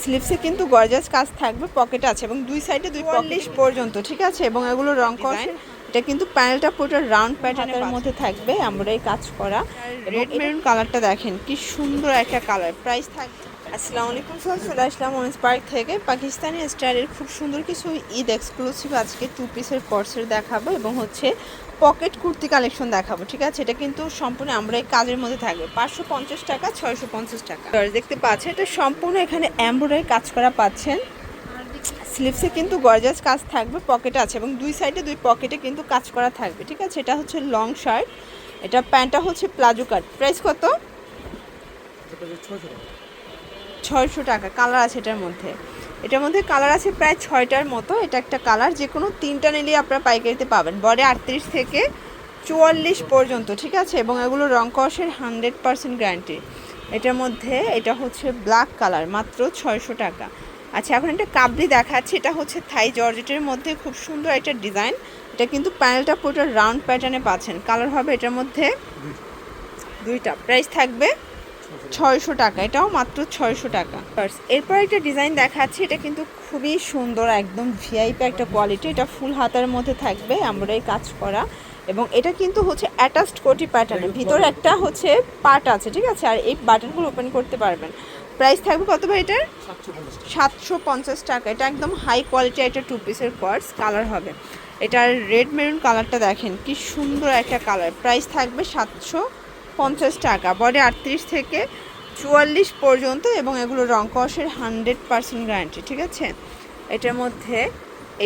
স্লিভসে কিন্তু গর্জাস কাজ থাকবে, পকেট আছে এবং দুই সাইডে দুই পকেট পর্যন্ত, ঠিক আছে। এবং এগুলো রং করা, এটা কিন্তু প্যানেলটা পুরো রাউন্ড প্যাটার্নের মধ্যে থাকবে, আমরা এই কাজ করা। রেড মেরুন কালারটা দেখেন কি সুন্দর একটা কালার। প্রাইস থাকবে, আসসালামু আলাইকুম, চলে আসলাম ওমেন্স পার্ক থেকে। পাকিস্তানি স্টাইলের খুব সুন্দর কিছু ঈদ এক্সক্লুসিভ আজকে 2 পিসের কর্সের দেখাবো এবং হচ্ছে পকেট কুর্তি কালেকশন দেখাবো, ঠিক আছে। এটা কিন্তু সম্পূর্ণ আমরা এই কাজের মধ্যে থাকবে। 550 টাকা, 650 টাকা দেখতে পাচ্ছেন। এটা সম্পূর্ণ এখানে এমব্রয়ডারি কাজ করা পাচ্ছেন। স্লিভসে কিন্তু গর্জাস কাজ থাকবে, পকেট আছে এবং দুই সাইডে দুই পকেটে কিন্তু কাজ করা থাকবে, ঠিক আছে। এটা হচ্ছে লং শার্ট, এটা প্যান্টটা হচ্ছে প্লাজো কাট। প্রাইস কত? 600 টাকা। কালার আছে এটার মধ্যে কালার আছে প্রায় 6টার মতো। এটা একটা কালার, যে কোনো 3টা নিলেই আপনারা পাইকারিতে পাবেন। বডি 38 থেকে 44 পর্যন্ত, ঠিক আছে। এবং এগুলো রং কষের 100% গ্যারান্টি। এটার মধ্যে এটা হচ্ছে ব্ল্যাক কালার, মাত্র 600 টাকা। আচ্ছা, এখন একটা কাবলি দেখাচ্ছি। এটা হচ্ছে থাই জর্জেটের মধ্যে খুব সুন্দর একটা ডিজাইন। এটা কিন্তু প্যানেলটা পুরো রাউন্ড প্যাটার্নে পাচ্ছেন। কালার হবে এটার মধ্যে দুইটা। প্রাইস থাকবে 600 টাকা, এটাও মাত্র 600 টাকা। এরপর একটা ডিজাইন দেখাচ্ছি। এটা কিন্তু খুবই সুন্দর, একদম ভিআইপি একটা কোয়ালিটি। এটা ফুল হাতার মধ্যে থাকবে, আমরা এই কাজ করা। এবং এটা কিন্তু হচ্ছে অ্যাটাচড কোটি প্যাটার্নের ভিতরে একটা হচ্ছে পার্ট আছে, ঠিক আছে। আর এই বাটনগুলো ওপেন করতে পারবেন। প্রাইস থাকবে কত ভাই এটার? 750 টাকা। এটা একদম হাই কোয়ালিটি একটা 2 পিসের কর্স। কালার হবে এটার রেড মেরুন কালারটা দেখেন কি সুন্দর একটা কালার। প্রাইস থাকবে 750 টাকা। বডি 38 থেকে 44 পর্যন্ত এবং এগুলো রং কষের 100% গ্যারান্টি, ঠিক আছে। এটার মধ্যে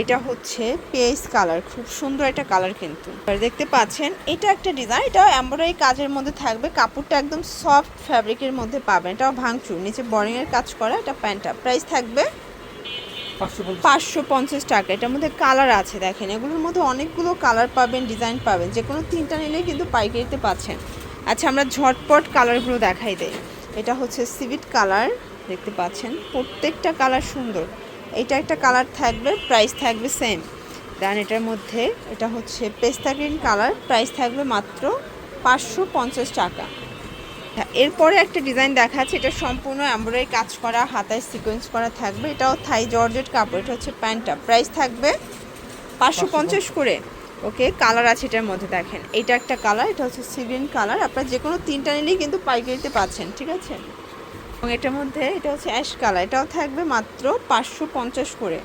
এটা হচ্ছে পেস কালার, খুব সুন্দর একটা কালার কিন্তু দেখতে পাচ্ছেন। এটা একটা ডিজাইন, এটাও এমব্রয়ডারি কাজের মধ্যে থাকবে। কাপড়টা একদম সফট ফ্যাব্রিকের মধ্যে পাবেন। এটাও ভাঙচুর, নিচে বোরিংয়ের কাজ করা। এটা প্যান্টটা। প্রাইস থাকবে 550 টাকা। এটার মধ্যে কালার আছে দেখেন, এগুলোর মধ্যে অনেকগুলো কালার পাবেন, ডিজাইন পাবেন। যে কোনো 3টা নিলেই কিন্তু পাইকারিতে পাচ্ছেন। আচ্ছা, আমরা ঝটপট কালারগুলো দেখাই দেই। এটা হচ্ছে সিভিট কালার, দেখতে পাচ্ছেন প্রত্যেকটা কালার সুন্দর। এটা একটা কালার থাকবে, প্রাইস থাকবে সেম। দেন এটার মধ্যে এটা হচ্ছে পেস্তা গ্রিন কালার, প্রাইস থাকবে মাত্র 550 টাকা। এরপরে একটা ডিজাইন দেখাচ্ছে। এটা সম্পূর্ণ এমব্রয়ডারি কাজ করা, হাতায় সিকোয়েন্স করা থাকবে। এটাও থাই জর্জেট কাপড়। এটা হচ্ছে প্যান্টটা। প্রাইস থাকবে 550 করে। ওকে, কালার আছে এটার মধ্যে দেখেন। এটা একটা কালার, এটা হচ্ছে সি গ্রিন কালার। আপনারা যে কোনো 3টা নিলেই কিন্তু পাইকারিতে পাচ্ছেন, ঠিক আছে। এবং এটার মধ্যে এটা হচ্ছে অ্যাশ কালার, এটাও থাকবে মাত্র 550 করে।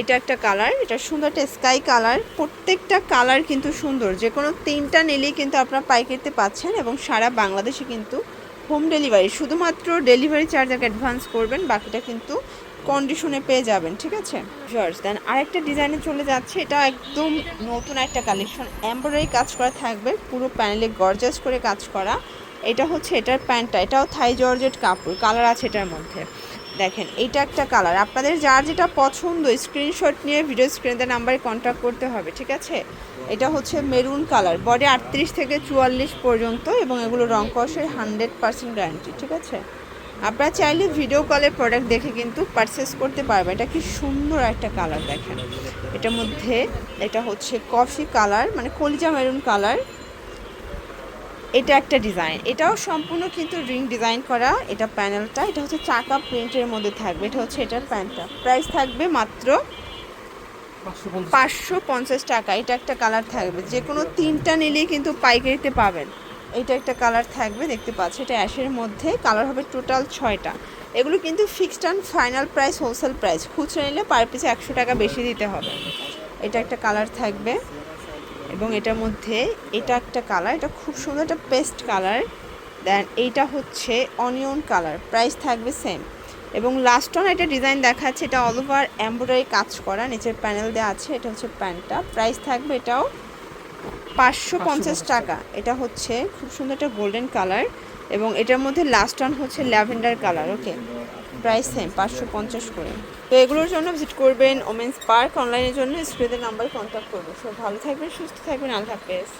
এটা একটা কালার, এটা সুন্দর একটা স্কাই কালার। প্রত্যেকটা কালার কিন্তু সুন্দর। যে কোনো 3টা নিলেই কিন্তু আপনারা পাইকারিতে পাচ্ছেন এবং সারা বাংলাদেশে কিন্তু হোম ডেলিভারি। শুধুমাত্র ডেলিভারি চার্জ আগে অ্যাডভান্স করবেন, বাকিটা কিন্তু কন্ডিশনে পেয়ে যাবেন, ঠিক আছে। জর্জ দেন আরেকটা ডিজাইনে চলে যাচ্ছে। এটা একদম নতুন একটা কালেকশন, এমব্রয়ডারি কাজ করা থাকবে, পুরো প্যানেলে গর্জাস করে কাজ করা। এটা হচ্ছে এটার প্যান্টটা, এটাও থাই জর্জেট কাপড়। কালার আছে এটার মধ্যে দেখেন। এইটা একটা কালার। আপনাদের যার যেটা পছন্দ স্ক্রিনশট নিয়ে ভিডিও স্ক্রিনে নাম্বারে কন্ট্যাক্ট করতে হবে, ঠিক আছে। এটা হচ্ছে মেরুন কালার, বডি 38 থেকে 44 পর্যন্ত এবং এগুলো রং কষের 100% গ্যারান্টি, ঠিক আছে। আপনারা চাইলে ভিডিও কলে প্রোডাক্ট দেখে কিন্তু পারচেস করতে পারবেন। এটা কি সুন্দর একটা কালার দেখেন। এটার মধ্যে এটা হচ্ছে কফি কালার, মানে কলিজা মেরুন কালার। এটা একটা ডিজাইন, এটাও সম্পূর্ণ কিন্তু রিং ডিজাইন করা। এটা প্যানেলটা, এটা হচ্ছে চাকা প্রিন্টের মধ্যে থাকবে। এটা হচ্ছে এটার প্যান্টটা। প্রাইস থাকবে মাত্র 550 টাকা। এটা একটা কালার থাকবে, যে কোনো 3টা নিলেই কিন্তু পাইকারিতে পাবেন। এটা একটা কালার থাকবে, দেখতে পাচ্ছি। এটা অ্যাশের মধ্যে কালার হবে টোটাল 6টা। এগুলো কিন্তু fixed and final price, wholesale price. খুচরা নিলে পার পিসে 100 টাকা বেশি দিতে হবে। এটা একটা কালার থাকবে এবং এটার মধ্যে এটা একটা কালার, এটা খুব সুন্দর একটা পেস্ট কালার। দেন এইটা হচ্ছে অনিয়ন কালার। প্রাইস থাকবে সেম। এবং লাস্ট অন একটা ডিজাইন দেখাচ্ছে। এটা অল ওভার এমব্রয়ডারি কাজ করা, নিচের প্যানেল দেওয়া আছে। এটা হচ্ছে প্যান্টটা। প্রাইস থাকবে এটাও 550 টাকা। এটা হচ্ছে খুব সুন্দর একটা গোল্ডেন কালার এবং এটার মধ্যে লাস্ট অন হচ্ছে ল্যাভেন্ডার কালার। ওকে, প্রাইস সেম 550 করে। তো এগুলোর জন্য ভিজিট করবেন ওমেন্স পার্ক। অনলাইনের জন্য স্ক্রিনের নাম্বার কন্ট্যাক্ট করবেন। সব ভালো থাকবেন, সুস্থ থাকবেন, আল্লাহ হাফেজ।